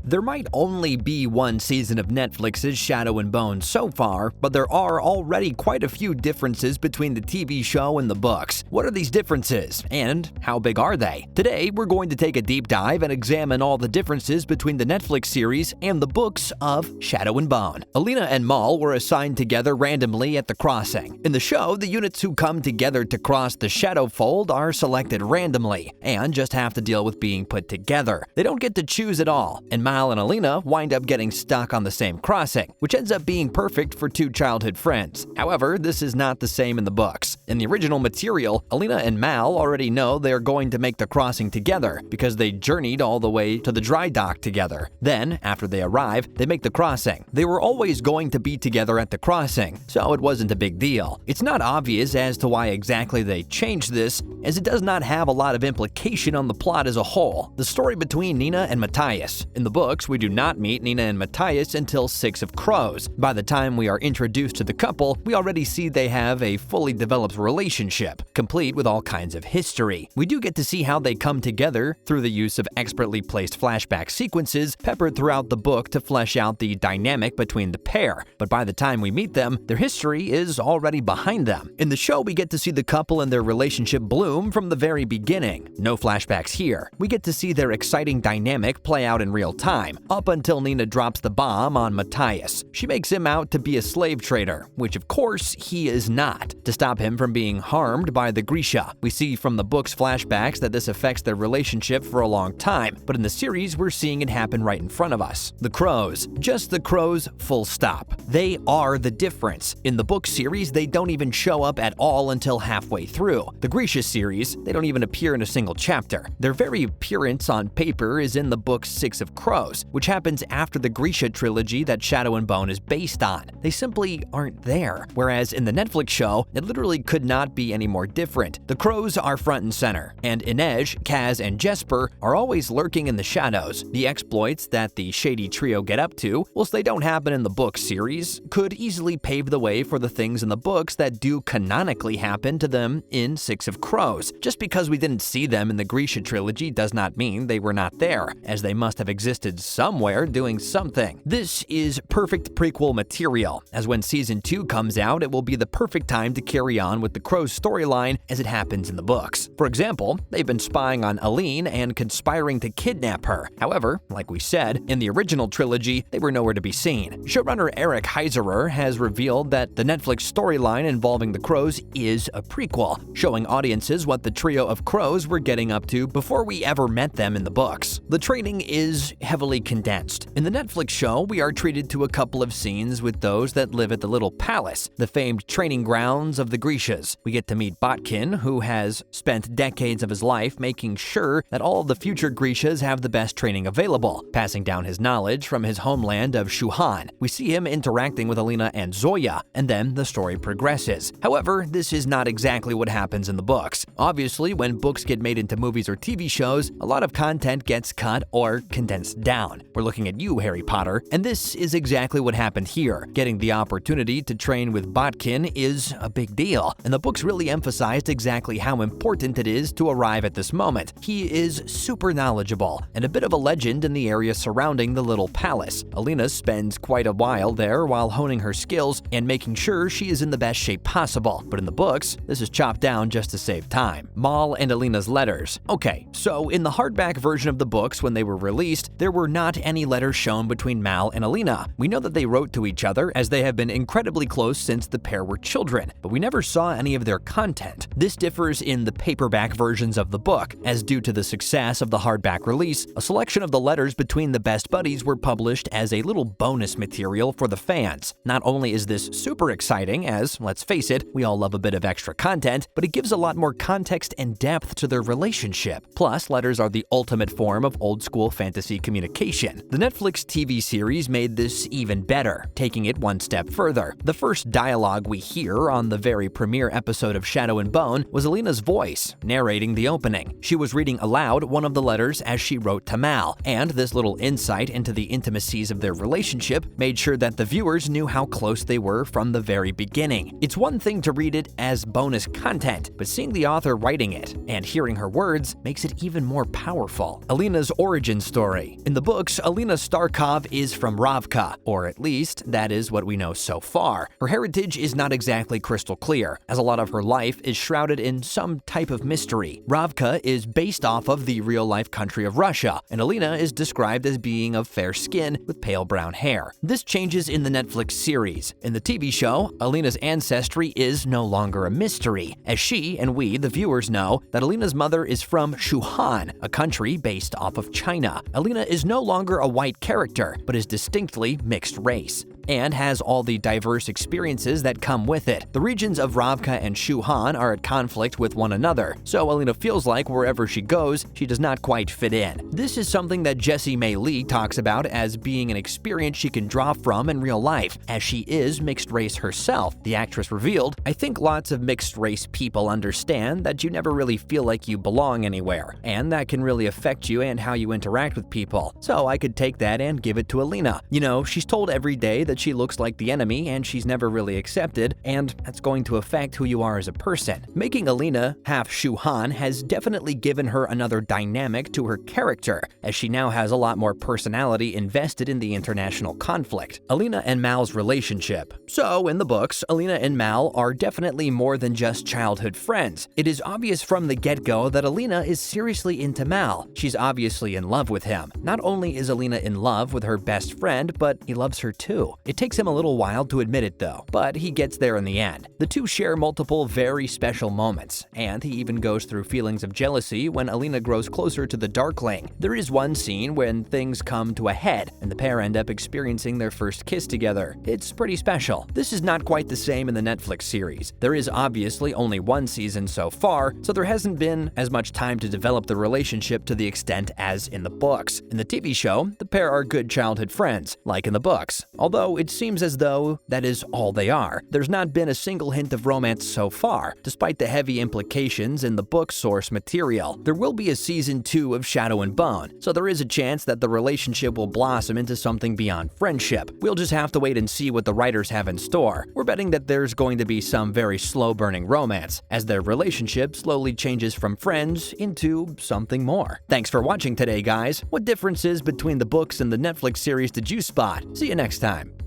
There might only be one season of Netflix's Shadow and Bone so far, but there are already quite a few differences between the TV show and the books. What are these differences, and how big are they? Today, we're going to take a deep dive and examine all the differences between the Netflix series and the books of Shadow and Bone. Alina and Mal were assigned together randomly at the crossing. In the show, the units who come together to cross the Shadow Fold are selected randomly, and just have to deal with being put together. They don't get to choose at all, and Mal and Alina wind up getting stuck on the same crossing, which ends up being perfect for two childhood friends. However, this is not the same in the books. In the original material, Alina and Mal already know they are going to make the crossing together because they journeyed all the way to the dry dock together. Then, after they arrive, they make the crossing. They were always going to be together at the crossing, so it wasn't a big deal. It's not obvious as to why exactly they changed this, as it does not have a lot of implication on the plot as a whole. The story between Nina and Matthias. In the books, we do not meet Nina and Matthias until Six of Crows. By the time we are introduced to the couple, we already see they have a fully developed relationship, complete with all kinds of history. We do get to see how they come together through the use of expertly placed flashback sequences peppered throughout the book to flesh out the dynamic between the pair, but by the time we meet them, their history is already behind them. In the show, we get to see the couple and their relationship bloom from the very beginning. No flashbacks here. We get to see their exciting dynamic play out in real time, up until Nina drops the bomb on Matthias. She makes him out to be a slave trader, which of course he is not, to stop him from being harmed by the Grisha. We see from the book's flashbacks that this affects their relationship for a long time, but in the series we're seeing it happen right in front of us. The crows. Just the crows, full stop. They are the difference. In the book series, they don't even show up at all until halfway through. The Grisha series, they don't even appear in a single chapter. Their very appearance on paper is in the book Six of Crows, which happens after the Grisha trilogy that Shadow and Bone is based on. They simply aren't there. Whereas in the Netflix show, it literally could not be any more different. The crows are front and center, and Inej, Kaz, and Jesper are always lurking in the shadows. The exploits that the shady trio get up to, whilst they don't happen in the book series, could easily pave the way for the things in the books that do canonically happen to them in Six of Crows. Just because we didn't see them in the Grisha trilogy does not mean they were not there, as they must have existed somewhere doing something. This is perfect prequel material, as when season 2 comes out, it will be the perfect time to carry on with the Crows storyline as it happens in the books. For example, they've been spying on Aline and conspiring to kidnap her. However, like we said, in the original trilogy, they were nowhere to be seen. Showrunner Eric Heiserer has revealed that the Netflix storyline involving the Crows is a prequel, showing audiences what the trio of crows were getting up to before we ever met them in the books. The training is heavily condensed. In the Netflix show, we are treated to a couple of scenes with those that live at the Little Palace, the famed training grounds of the Grishas. We get to meet Botkin, who has spent decades of his life making sure that all of the future Grishas have the best training available, passing down his knowledge from his homeland of Shuhan. We see him interacting with Alina and Zoya, and then the story progresses. However, this is not exactly what happens in the books. Obviously, when books get made into movies or TV shows, a lot of content gets cut or condensed down. We're looking at you, Harry Potter, and this is exactly what happened here. Getting the opportunity to train with Botkin is a big deal, and the books really emphasized exactly how important it is to arrive at this moment. He is super knowledgeable, and a bit of a legend in the area surrounding the Little Palace. Alina spends quite a while there while honing her skills and making sure she is in the best shape possible. But in the books, this is chopped down just to save time. Mal and Alina's letters. Okay, so in the hardback version of the books when they were released, there were not any letters shown between Mal and Alina. We know that they wrote to each other as they have been incredibly close since the pair were children, but we never saw any of their content. This differs in the paperback versions of the book, as due to the success of the hardback release, a selection of the letters between the best buddies were published as a little bonus material for the fans. Not only is this super exciting, as, let's face it, we all love a bit of extra content, but it gives a lot more context and depth to their relationship. Plus, letters are the ultimate form of old-school fantasy communication. The Netflix TV series made this even better, taking it one step further. The first dialogue we hear on the very premiere premiere episode of Shadow and Bone was Alina's voice, narrating the opening. She was reading aloud one of the letters as she wrote to Mal, and this little insight into the intimacies of their relationship made sure that the viewers knew how close they were from the very beginning. It's one thing to read it as bonus content, but seeing the author writing it and hearing her words makes it even more powerful. Alina's origin story. In the books, Alina Starkov is from Ravka, or at least that is what we know so far. Her heritage is not exactly crystal clear, as a lot of her life is shrouded in some type of mystery. Ravka is based off of the real-life country of Russia, and Alina is described as being of fair skin with pale brown hair. This changes in the Netflix series. In the TV show, Alina's ancestry is no longer a mystery, as she and we, the viewers, know that Alina's mother is from Shuhan, a country based off of China. Alina is no longer a white character, but is distinctly mixed race, and has all the diverse experiences that come with it. The regions of Ravka and Shuhan are at conflict with one another, so Alina feels like wherever she goes, she does not quite fit in. This is something that Jessie May Lee talks about as being an experience she can draw from in real life, as she is mixed race herself. The actress revealed, "I think lots of mixed race people understand that you never really feel like you belong anywhere, and that can really affect you and how you interact with people. So I could take that and give it to Alina. You know, she's told every day that she looks like the enemy and she's never really accepted, and that's going to affect who you are as a person." Making Alina half Shuhan has definitely given her another dynamic to her character, as she now has a lot more personality invested in the international conflict. Alina and Mal's relationship. So, in the books, Alina and Mal are definitely more than just childhood friends. It is obvious from the get-go that Alina is seriously into Mal. She's obviously in love with him. Not only is Alina in love with her best friend, but he loves her too. It takes him a little while to admit it though, but he gets there in the end. The two share multiple very special moments, and he even goes through feelings of jealousy when Alina grows closer to the Darkling. There is one scene when things come to a head, and the pair end up experiencing their first kiss together. It's pretty special. This is not quite the same in the Netflix series. There is obviously only one season so far, so there hasn't been as much time to develop the relationship to the extent as in the books. In the TV show, the pair are good childhood friends, like in the books, although it seems as though that is all they are. There's not been a single hint of romance so far, despite the heavy implications in the book source material. There will be a season 2 of Shadow and Bone, so there is a chance that the relationship will blossom into something beyond friendship. We'll just have to wait and see what the writers have in store. We're betting that there's going to be some very slow-burning romance, as their relationship slowly changes from friends into something more. Thanks for watching today, guys. What differences between the books and the Netflix series did you spot? See you next time.